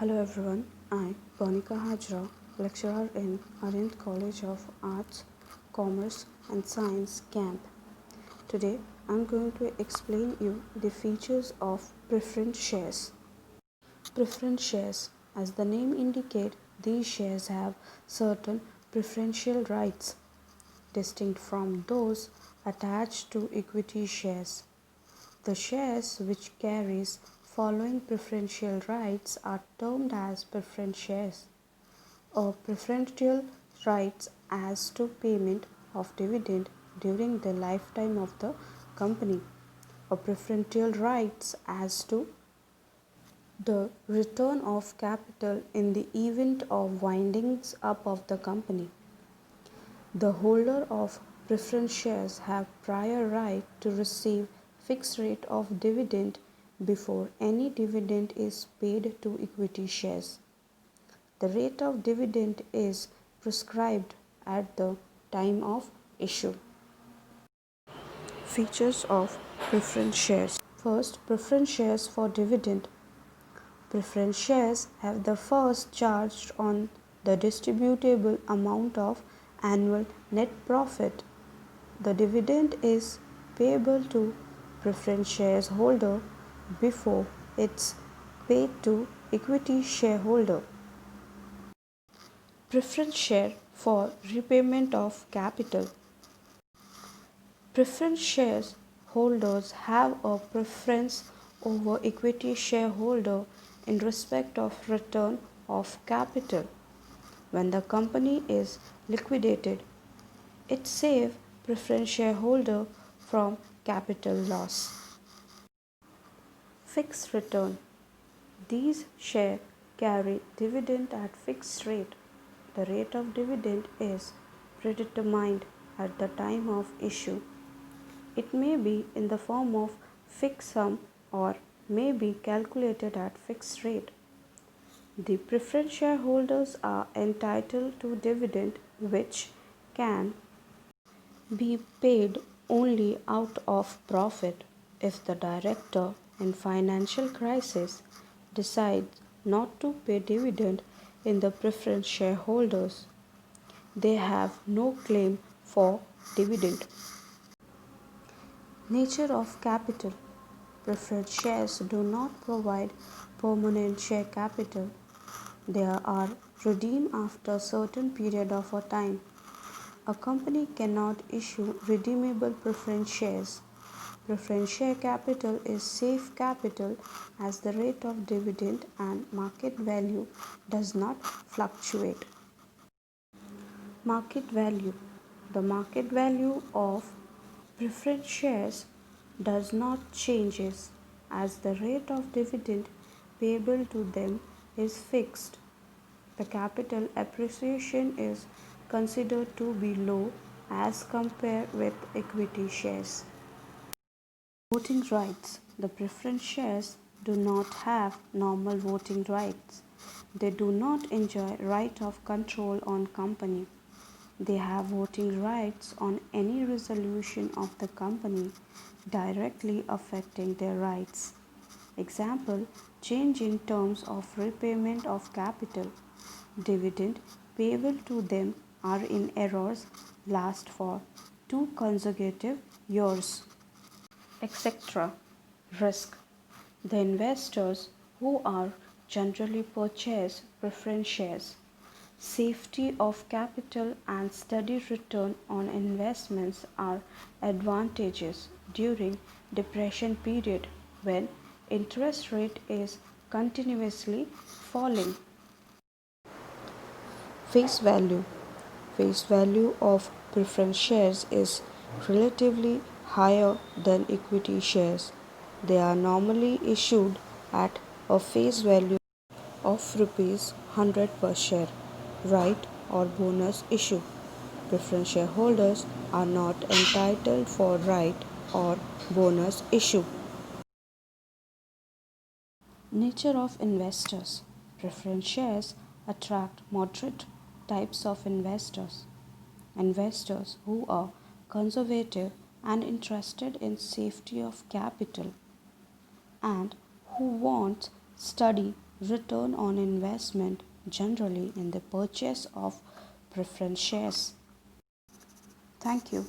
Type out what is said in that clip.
Hello everyone, I'm Bonika Hajra, lecturer in Arient College of Arts, Commerce and Science Camp. Today I'm going to explain you the features of preference shares. Preference shares, as the name indicates, these shares have certain preferential rights, distinct from those attached to equity shares. The shares which carries following preferential rights are termed as preference shares, or preferential rights as to payment of dividend during the lifetime of the company, or preferential rights as to the return of capital in the event of windings up of the company. The holder of preference shares have prior right to receive fixed rate of dividend before any dividend is paid to equity shares. The rate of dividend is prescribed at the time of issue. Features of preference shares. First, preference shares for dividend. Preference shares have the first charged on the distributable amount of annual net profit. The dividend is payable to preference shares holder before it's paid to equity shareholder. Preference share for repayment of capital. Preference shares holders have a preference over equity shareholder in respect of return of capital. When the company is liquidated, it saves preference shareholder from capital loss. Fixed return. These shares carry dividend at fixed rate. The rate of dividend is predetermined at the time of issue. It may be in the form of fixed sum or may be calculated at fixed rate. The preference shareholders are entitled to dividend which can be paid only out of profit if the director in financial crisis decides not to pay dividend in the preference shareholders. They have no claim for dividend. Nature of capital. Preference shares do not provide permanent share capital. They are redeemed after a certain period of time. A company cannot issue redeemable preference shares. Preference share capital is safe capital as the rate of dividend and market value does not fluctuate. Market value. The market value of preference shares does not changes as the rate of dividend payable to them is fixed. The capital appreciation is considered to be low as compared with equity shares. Voting rights. The preference shares do not have normal voting rights. They do not enjoy right of control on company. They have voting rights on any resolution of the company directly affecting their rights. Example, change in terms of repayment of capital. Dividend payable to them are in errors last for 2 consecutive years, etc. Risk. The investors who are generally purchase preference shares. Safety of capital and steady return on investments are advantages during depression period when interest rate is continuously falling. Face value. Face value of preference shares is relatively higher than equity shares. They are normally issued at a face value of rupees 100 per share, right or bonus issue. Preference shareholders are not entitled for right or bonus issue. Nature of investors. Preference shares attract moderate types of investors. Investors who are conservative and interested in safety of capital and who want steady return on investment generally in the purchase of preference shares. Thank you.